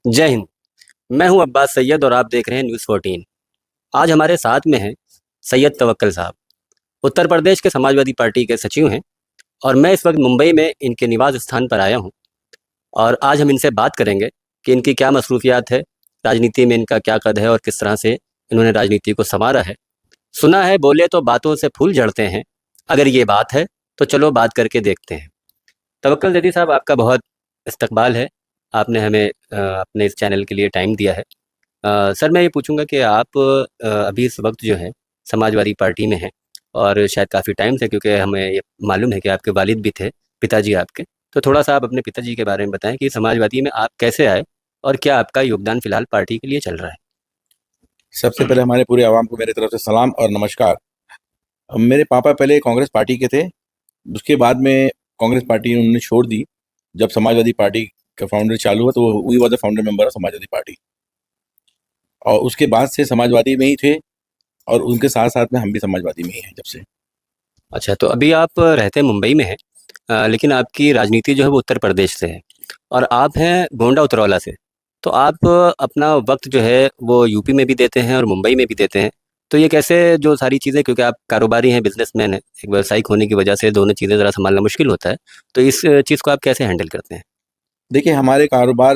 जय हिंद। मैं हूं अब्बास सैयद और आप देख रहे हैं न्यूज़ 14। आज हमारे साथ में हैं सैयद तवक्कल साहब। उत्तर प्रदेश के समाजवादी पार्टी के सचिव हैं और मैं इस वक्त मुंबई में इनके निवास स्थान पर आया हूं और आज हम इनसे बात करेंगे कि इनकी क्या मसरूफियात है, राजनीति में इनका क्या कद है और किस तरह से इन्होंने राजनीति को संवारा है। सुना है बोले तो बातों से फूल झड़ते हैं, अगर ये बात है तो चलो बात करके देखते हैं। तवक्कल जैदी साहब, आपका बहुत इस्तकबाल है। आपने हमें अपने इस चैनल के लिए टाइम दिया है। सर, मैं ये पूछूंगा कि आप अभी इस वक्त जो है समाजवादी पार्टी में हैं और शायद काफ़ी टाइम से, क्योंकि हमें ये मालूम है कि आपके वालिद भी थे, पिताजी आपके। तो थोड़ा सा आप अपने पिताजी के बारे में बताएं कि समाजवादी में आप कैसे आए और क्या आपका योगदान फिलहाल पार्टी के लिए चल रहा है। सबसे पहले हमारे पूरे आवाम को मेरी तरफ से सलाम और नमस्कार। मेरे पापा पहले कांग्रेस पार्टी के थे, उसके बाद में कांग्रेस पार्टी उन्होंने छोड़ दी। जब समाजवादी पार्टी का फाउंडर चालू हुआ तो we was the founder member of Samajwadi party, और उसके बाद से समाजवादी में ही थे और उनके साथ साथ में हम भी समाजवादी में ही हैं जब से। अच्छा, तो अभी आप रहते मुंबई में हैं, लेकिन आपकी राजनीति जो है वो उत्तर प्रदेश से है और आप हैं गोंडा उतरौला से। तो आप अपना वक्त जो है वो यूपी में भी देते हैं और मुंबई में भी देते हैं। तो ये कैसे जो सारी चीज़ें, क्योंकि आप कारोबारी हैं, बिजनेसमैन हैं, एक व्यावसायिक होने की वजह से दोनों चीज़ें ज़रा संभालना मुश्किल होता है। तो इस चीज़ को आप कैसे हैंडल करते हैं? देखिए, हमारे कारोबार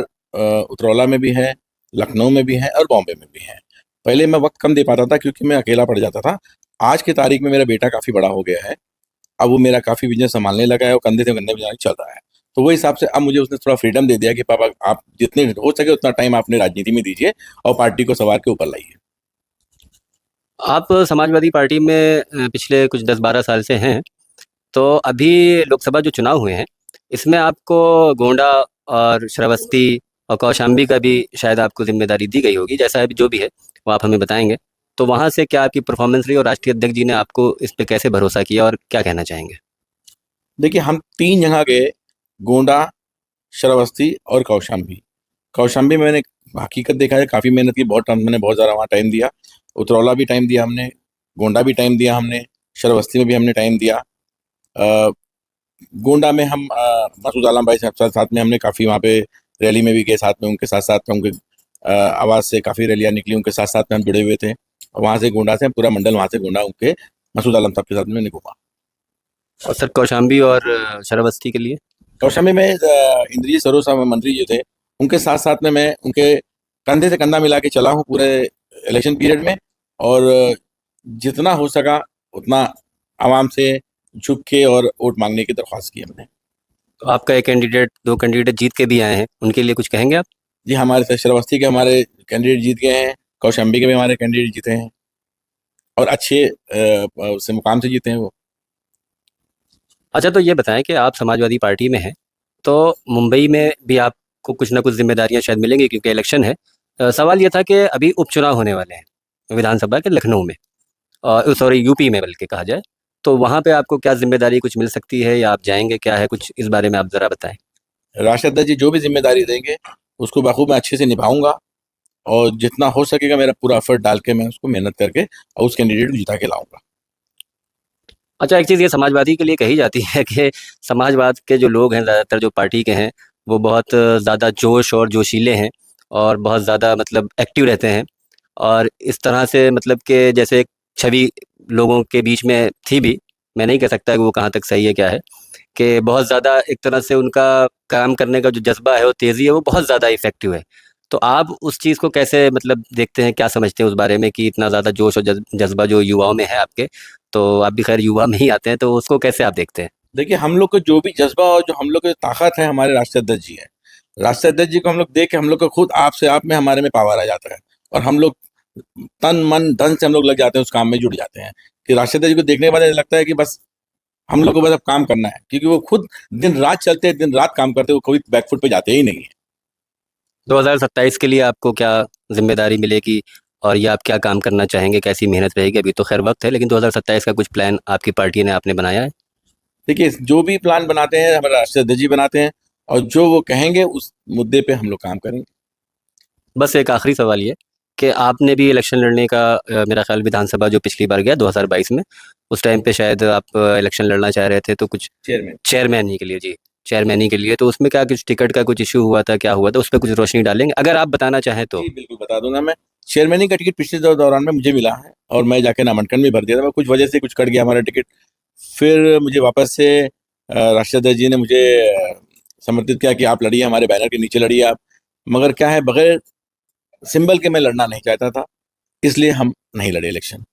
उतरौला में भी है, लखनऊ में भी है और बॉम्बे में भी है। पहले मैं वक्त कम दे पाता था क्योंकि मैं अकेला पड़ जाता था। आज की तारीख में मेरा बेटा काफ़ी बड़ा हो गया है, अब वो मेरा काफ़ी बिज़नेस सँभालने लगा है और कंधे से कंधे मिलाके चल रहा है। तो वो हिसाब से अब मुझे उसने थोड़ा फ्रीडम दे दिया कि पापा, आप जितने हो सके उतना टाइम अपने राजनीति में दीजिए और पार्टी को सँवार के ऊपर लाइए। आप समाजवादी पार्टी में पिछले कुछ 10-12 साल से हैं। तो अभी लोकसभा जो चुनाव हुए हैं, इसमें आपको गोंडा और श्रावस्ती और कौशाम्बी का भी शायद आपको ज़िम्मेदारी दी गई होगी, जैसा अभी जो भी है वो आप हमें बताएँगे। तो वहाँ से क्या आपकी परफ़ॉर्मेंस रही और राष्ट्रीय अध्यक्ष जी ने आपको इस पे कैसे भरोसा किया और क्या कहना चाहेंगे? देखिए, हम 3 जगह गए, गोंडा, श्रावस्ती और कौशाम्बी। कौशाम्बी में मैंने हकीकत देखा है, काफ़ी मेहनत की, मैंने बहुत ज़्यादा वहाँ टाइम दिया। उतरौला भी टाइम दिया हमने, गोंडा भी टाइम दिया हमने, श्रावस्ती में भी हमने टाइम दिया। अ, गोंडा में हम मसूद आलम भाई साहब साथ में हमने काफ़ी वहाँ पे रैली में भी गए, साथ में उनके साथ-साथ में उनके आवाज़ से काफ़ी रैलियाँ निकली, उनके साथ-साथ में हम जुड़े हुए थे। और वहाँ से गोंडा से पूरा मंडल, वहाँ से गोंडा उनके मसूद आलम साहब के साथ में मैंने घूमा। और सर, कौशाम्बी और श्रावस्ती के लिए? कौशाम्बी में इंद्रजीत सरोज साहब मंत्री जी थे, उनके साथ-साथ में मैं उनके कंधे से कंधा मिला के चला हूँ पूरे इलेक्शन पीरियड में, और जितना हो सका उतना आवाम से झुक के और वोट माँगने की दरख्वास्त की हमने। तो आपका एक कैंडिडेट, 2 कैंडिडेट जीत के भी आए हैं, उनके लिए कुछ कहेंगे आप? जी, हमारे श्रावस्ती के हमारे कैंडिडेट जीत गए हैं, कौशाम्बी के भी हमारे कैंडिडेट जीते हैं और अच्छे से मुकाम से जीते हैं वो। अच्छा, तो ये बताएँ कि आप समाजवादी पार्टी में हैं, तो मुंबई में भी आपको कुछ ना कुछ ज़िम्मेदारियाँ शायद मिलेंगी क्योंकि इलेक्शन है। सवाल ये था कि अभी उपचुनाव होने वाले हैं विधानसभा के लखनऊ में, सॉरी यूपी में बल्कि कहा जाए। तो वहाँ पे आपको क्या ज़िम्मेदारी कुछ मिल सकती है या आप जाएँगे, क्या है कुछ इस बारे में आप ज़रा बताएँ? राशिद अध्यक्ष जी जो भी ज़िम्मेदारी देंगे, उसको बखूबी मैं अच्छे से निभाऊँगा और जितना हो सकेगा मेरा पूरा एफर्ट डाल के मैं उसको मेहनत करके और उस कैंडिडेट को जिता के लाऊँगा। अच्छा, एक चीज़ ये समाजवादी के लिए कही जाती है कि समाजवाद के जो लोग हैं, ज़्यादातर जो पार्टी के हैं, वो बहुत ज़्यादा जोश और जोशीले हैं और बहुत ज़्यादा मतलब एक्टिव रहते हैं। और इस तरह से मतलब कि जैसे एक छवि लोगों के बीच में थी भी, मैं नहीं कह सकता कि वो कहाँ तक सही है, क्या है, कि बहुत ज़्यादा एक तरह से उनका काम करने का जो जज़्बा है, वो तेज़ी है, वो बहुत ज़्यादा इफ़ेक्टिव है। तो आप उस चीज़ को कैसे मतलब देखते हैं, क्या समझते हैं उस बारे में कि इतना ज़्यादा जोश और जज़्बा जो युवाओं में है आपके, तो आप भी खैर युवा में ही आते हैं, तो उसको कैसे आप देखते हैं? देखिए, हम लोग को जो भी जज़्बा और जो हम लोग की ताकत है, हमारे राष्ट्रीय अध्यक्ष जी हैं। राष्ट्रीय अध्यक्ष जी को हम लोग देख के हम लोग को खुद आप से आप में हमारे में पावर आ जाता है और हम लोग तन, मन, धन से हम लोग लग जाते हैं, उस काम में जुट जाते हैं कि राष्ट्रीय अध्यक्ष जी को देखने के बाद ऐसा लगता है कि बस हम लोग को बस अब काम करना है, क्योंकि वो खुद दिन-रात चलते हैं, दिन-रात काम करते हैं, वो कभी बैकफुट पे जाते ही नहीं हैं। 2027 के लिए आपको क्या ज़िम्मेदारी मिलेगी और ये आप क्या काम करना चाहेंगे, कैसी मेहनत रहेगी? अभी तो खैर वक़्त है, लेकिन 2027 का कुछ प्लान आपकी पार्टी ने आपने बनाया है? देखिए, जो भी प्लान बनाते हैं हमारे राष्ट्रीय अध्यक्ष जी बनाते हैं और जो वो कहेंगे उस मुद्दे पे हम लोग काम करेंगे। बस एक आखिरी सवाल ये कि आपने भी इलेक्शन लड़ने का मेरा ख्याल विधानसभा जो पिछली बार गया 2022 में, उस टाइम पे शायद आप इलेक्शन लड़ना चाह रहे थे, तो कुछ चेयरमैन। चेयरमैन ही के लिए, जी, चेयरमैनी के लिए, तो उसमें क्या कुछ टिकट का कुछ इशू हुआ था, क्या हुआ था, उस पर कुछ रोशनी डालेंगे अगर आप बताना चाहें तो। जी बिल्कुल बता दूंगा मैं। चेयरमैनी का टिकट पिछले दौरान में मुझे मिला है और मैं जाके नामांकन भी भर दिया था। मैं कुछ वजह से कुछ कट गया हमारा टिकट, फिर मुझे वापस से राष्ट्रीय अध्यक्ष जी ने मुझे समर्थित किया कि आप लड़िए, हमारे बैनर के नीचे लड़िए आप। मगर क्या है, बगैर सिंबल के मैं लड़ना नहीं चाहता था, इसलिए हम नहीं लड़े इलेक्शन।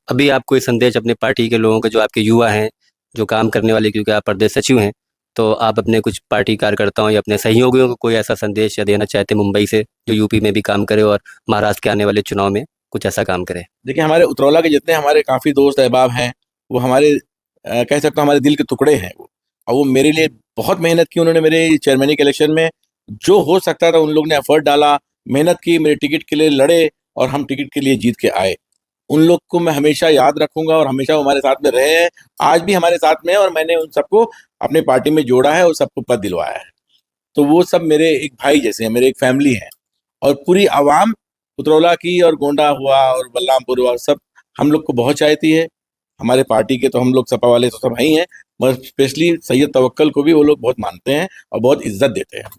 अभी आप कोई संदेश अपने पार्टी के लोगों को, जो आपके युवा हैं, जो काम करने वाले, क्योंकि आप प्रदेश सचिव हैं, तो आप अपने कुछ पार्टी कार्यकर्ताओं या अपने सहयोगियों को कोई ऐसा संदेश या देना चाहते हैं मुंबई से, जो यूपी में भी काम करे और महाराष्ट्र के आने वाले चुनाव में कुछ ऐसा काम करे? देखिए, हमारे उतरौला के जितने हमारे काफ़ी दोस्त अहबाब हैं, वो हमारे कह सकता हूँ हमारे दिल के टुकड़े हैं वो। और वो मेरे लिए बहुत मेहनत की उन्होंने, मेरे चेयरमैनी के इलेक्शन में जो हो सकता था उन लोग ने एफर्ट डाला, मेहनत की, मेरे टिकट के लिए लड़े और हम टिकट के लिए जीत के आए। उन लोग को मैं हमेशा याद रखूंगा और हमेशा वो हमारे साथ में रहे हैं, आज भी हमारे साथ में है और मैंने उन सबको अपने पार्टी में जोड़ा है और सबको पद दिलवाया है। तो वो सब मेरे एक भाई जैसे हैं, मेरे एक फैमिली है। और पूरी आवाम उतरौला की और गोंडा हुआ और बलरामपुर हुआ, सब हम लोग को बहुत चाहती है। हमारे पार्टी के तो हम लोग सपा वाले तो सब हैं ही हैं, मगर स्पेशली सैयद तवक्कल को भी वो लोग बहुत मानते हैं और बहुत इज्जत देते हैं।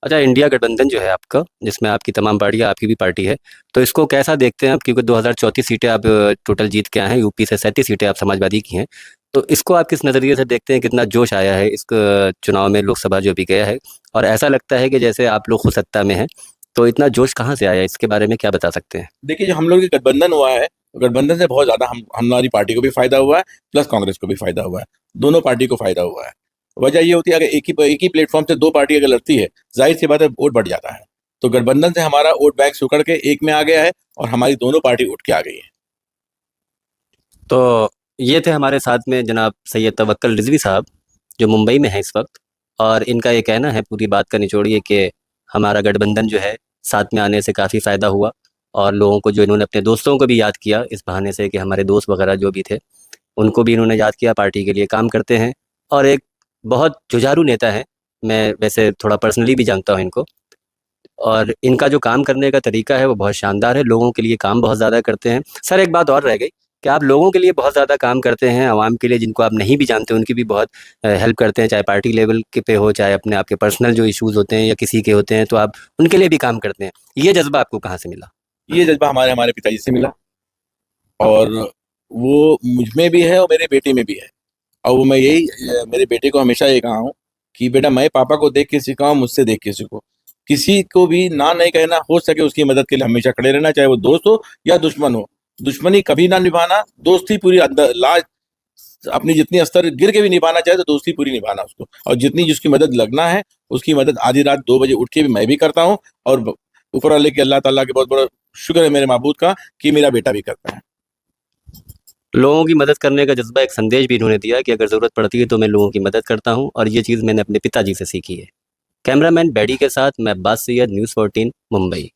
अच्छा, इंडिया गठबंधन जो है आपका, जिसमें आपकी तमाम पार्टियां, आपकी भी पार्टी है, तो इसको कैसा देखते हैं आप? क्योंकि 2034 सीटें आप टोटल जीत के आए हैं, यूपी से 37 सीटें आप समाजवादी की हैं, तो इसको आप किस नज़रिए से देखते हैं? कितना जोश आया है इस चुनाव में, लोकसभा जो भी गया है, और ऐसा लगता है कि जैसे आप लोग खुद सत्ता में हैं, तो इतना जोश कहाँ से आया? इसके बारे में क्या बता सकते हैं? देखिए, जो हम लोग का गठबंधन हुआ है, गठबंधन से बहुत ज़्यादा हमारी पार्टी को भी फ़ायदा हुआ है, प्लस कांग्रेस को भी फ़ायदा हुआ है, दोनों पार्टी को फ़ायदा हुआ है। वजह ये होती है, अगर एक ही प्लेटफॉर्म से दो पार्टी अगर लड़ती है, जाहिर-सी बात है वोट बढ़ जाता है। तो गठबंधन से हमारा वोट बैंक सिकुड़ के एक में आ गया है और हमारी दोनों पार्टी उठ के आ गई है। तो ये थे हमारे साथ में जनाब सैयद तवक्कल रिजवी साहब, जो मुंबई में हैं इस वक्त, और इनका ये कहना है, पूरी बात का निचोड़ ये, कि हमारा गठबंधन जो है साथ में आने से काफ़ी फ़ायदा हुआ, और लोगों को, जो इन्होंने अपने दोस्तों को भी याद किया इस बहाने से, कि हमारे दोस्त वगैरह जो भी थे उनको भी इन्होंने याद किया, पार्टी के लिए काम करते हैं, और एक बहुत जुझारू नेता है। मैं वैसे थोड़ा पर्सनली भी जानता हूँ इनको, और इनका जो काम करने का तरीका है वो बहुत शानदार है, लोगों के लिए काम बहुत ज़्यादा करते हैं। सर, एक बात और रह गई कि आप लोगों के लिए बहुत ज़्यादा काम करते हैं, आवाम के लिए, जिनको आप नहीं भी जानते उनकी भी बहुत हेल्प करते हैं, चाहे पार्टी लेवल के पे हो, चाहे अपने आपके पर्सनल जो इश्यूज़ होते हैं या किसी के होते हैं, तो आप उनके लिए भी काम करते हैं। ये जज्बा आपको कहाँ से मिला? ये जज्बा हमारे हमारे पिताजी से मिला और वो मुझ में भी है और मेरे बेटे में भी है। और वो मैं यही मेरे बेटे को हमेशा ये कहा हूँ कि बेटा, मैं पापा को देख के सीखा हूँ, मुझसे देख के सीखो। किसी को भी ना नहीं कहना, हो सके उसकी मदद के लिए हमेशा खड़े रहना, चाहे वो दोस्त हो या दुश्मन हो। दुश्मनी कभी ना निभाना, दोस्ती पूरी अंदर लाज अपनी जितनी अस्तर गिर के भी निभाना चाहे तो दोस्ती पूरी निभाना उसको। और जितनी जिसकी मदद लगना है उसकी मदद आधी रात 2 बजे उठ के भी मैं भी करता हूँ। और ऊपर वाले के अल्लाह ताला के बहुत बड़ा शुक्र है मेरे माबूद का कि मेरा बेटा भी करता है। लोगों की मदद करने का जज्बा, एक संदेश भी इन्होंने दिया कि अगर ज़रूरत पड़ती है तो मैं लोगों की मदद करता हूँ, और ये चीज़ मैंने अपने पिताजी से सीखी है। कैमरामैन बैडी के साथ मैं अब्बास सैयद, न्यूज़ 14 मुंबई।